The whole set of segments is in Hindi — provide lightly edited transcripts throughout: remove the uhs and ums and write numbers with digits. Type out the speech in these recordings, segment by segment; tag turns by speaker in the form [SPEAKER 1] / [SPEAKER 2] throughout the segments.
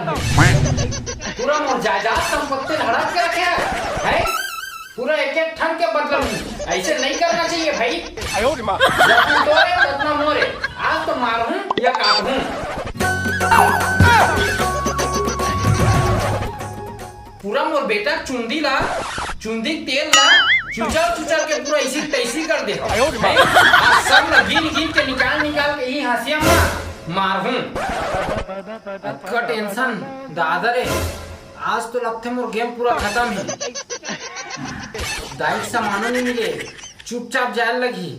[SPEAKER 1] हूँ। पूरा मोर जायदाद संपत्ति हड़प के रखे है? पूरा एक एक ठन के बदल हूँ। ऐसे नहीं करना चाहिए भाई। जितना तोरे उतना मोरे। आज तो मारूं या काटूं। पूरा मोर बेटा चुंदी ला, चुंदी तेल ला, चुचल के पूरा इसी तैसी कर दे। आज सब ना गिन के निकाल के ही हंसिया मारूं। का टेंशन दादा रे, आज तो लगते मोर गेम पूरा खत्म है। दाइक सामानो नहीं मिले, चुपचाप जाए लगी।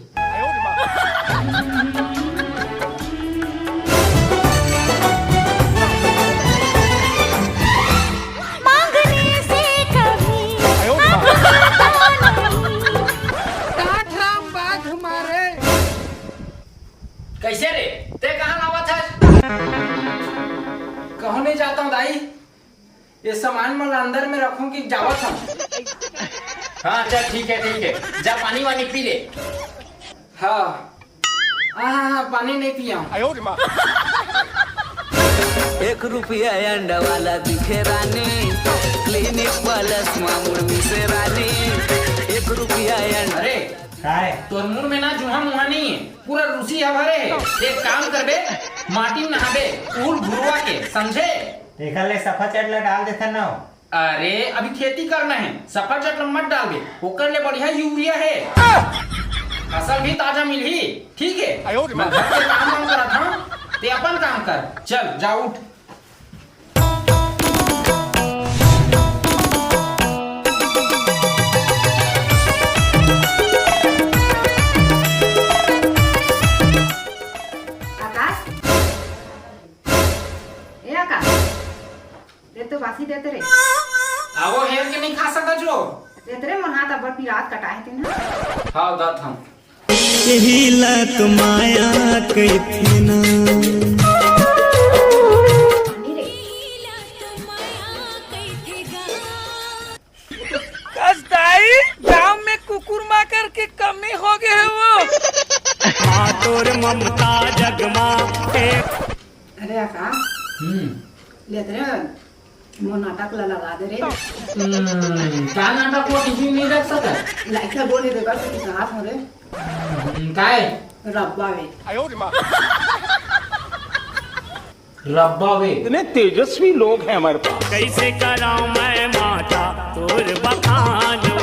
[SPEAKER 1] कैसे रे, ते कहाँ लावा था? कहूँ नहीं जाता हूँ दाई, ये सामान मैं अंदर में रखूं कि जावा था। हाँ चल ठीक है, जा पानी वानी पी ले। हाँ पानी नहीं पिया।
[SPEAKER 2] 1 रुपया अंडा वाला दिखे रानी, क्लिनिक प्लस मामूर मिसे रानी। 1 रुपया अंडा।
[SPEAKER 1] अरे तोर मुंह में ना जुहा मुहा नहीं है, पूरा रूसी हवारे है। एक काम कर बे, माटी में नहाबे उल भुरवा के, समझे?
[SPEAKER 3] देखा ले सफा चटला डाल देता ना।
[SPEAKER 1] अरे अभी खेती करना है, सफा चटला मत डाल दे, ओकर ले बढ़िया यूरिया है। फसल भी ताजा मिली, ठीक है? मैं घर के काम करा था, ते अपन काम कर। चल जा उठ।
[SPEAKER 4] तो बासी देते रे।
[SPEAKER 1] आवो हेर के नहीं खा सकता जो।
[SPEAKER 4] देते रे मन हाथ अब पिरात कटाए थे ना।
[SPEAKER 1] हाँ दात हम।
[SPEAKER 5] यही लत माया कहते ना।
[SPEAKER 2] कस्ताई गांव में कुकुर माकर के कमी हो गए है वो।
[SPEAKER 5] तोर ममता जगमा।
[SPEAKER 4] अरे आकाश। लेते रे वो नाटक लगा दे रे।
[SPEAKER 1] क्या नाटक को टीवी नहीं देख सकता?
[SPEAKER 4] लाइक का बोल दे बस कि हाथ हो रे।
[SPEAKER 1] काय?
[SPEAKER 4] रब्बा वे।
[SPEAKER 1] रब्बा वे।
[SPEAKER 6] इतने तेजस्वी लोग हैं हमारे पास।
[SPEAKER 5] कैसे कराऊं मैं माता तोर बखानो।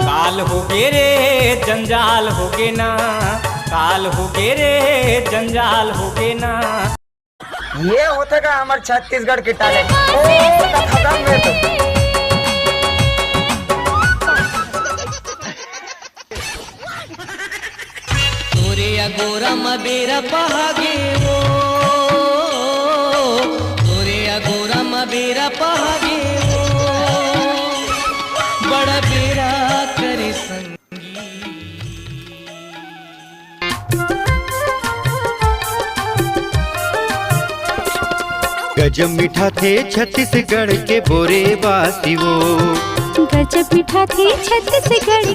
[SPEAKER 5] काल हो गे रे जंजाल हो गे ना, काल हो गे रे जंजाल हो गे ना।
[SPEAKER 3] ये होता का हमारे छत्तीसगढ़ के टैलेंट। खत्म में तो
[SPEAKER 2] तोरे अगोरा मबेरा पहागे वो, तोरे अगोरा मबेरा पहागे वो, बड़ा बेरा करे संगी।
[SPEAKER 7] गजब मीठा थे छत्तीसगढ़ के बोरे बासी वो।
[SPEAKER 8] गजब मीठा थे छत्तीसगढ़।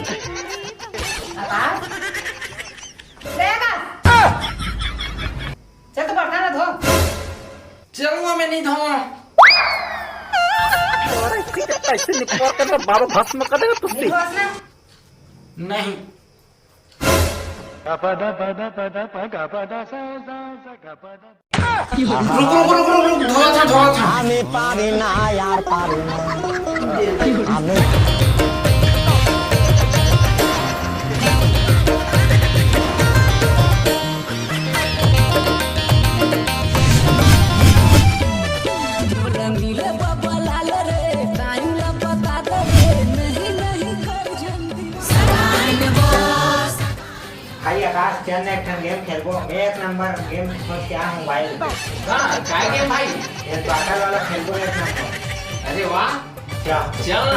[SPEAKER 4] चल तो बर्तन ना धो।
[SPEAKER 1] चलूंगा मैं नहीं धोऊंगा।
[SPEAKER 6] ऐसे निपोर कर बाबा भस्म कर देगा तुझसे।
[SPEAKER 1] नहीं। रुक धोआ था।
[SPEAKER 3] हमें पारे ना यार पारे ना। हमें आकाश चल एक गेम खेलबो। 1 नंबर गेम क्या है मोबाइल।
[SPEAKER 1] हाँ काय गेम भाई?
[SPEAKER 3] ये बाटल वाला खेलबो 1 नंबर।
[SPEAKER 1] अरे वाह,
[SPEAKER 3] क्या
[SPEAKER 1] चल।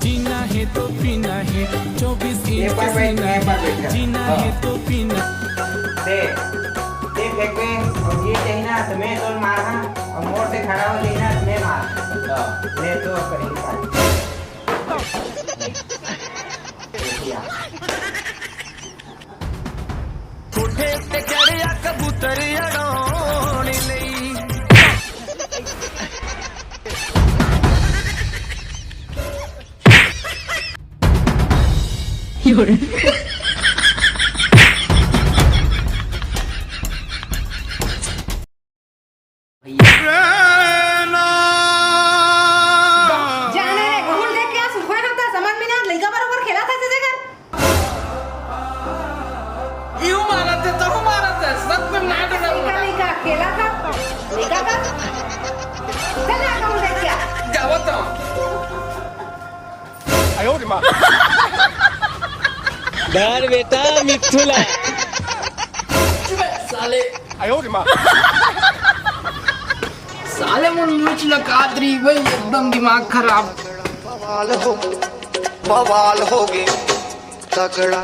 [SPEAKER 5] जीना है तो पीना है 24
[SPEAKER 3] एक बार बैठ जा।
[SPEAKER 5] जीना है तो पीना।
[SPEAKER 3] दे फेंक पे और ये चाहिए ना तो मैं तो मारना और मोड़ से खड़ा हो देना तो मैं मार ले तो करेंगे
[SPEAKER 4] जाने रे घूर देख के सुखोय नव्हता समज मी ना लइका बरोबर खेळा था त्याच्या घर
[SPEAKER 1] यू मारत है तो मारत है सब में नाटक
[SPEAKER 4] लइका खेळा था लइका का चल ना घूर देख के
[SPEAKER 1] गावत
[SPEAKER 5] धर बेटा मिथुला
[SPEAKER 1] साले साले मन मुझ लकादरी भाई एकदम दिमाग खराब
[SPEAKER 9] बवाल हो गए तगड़ा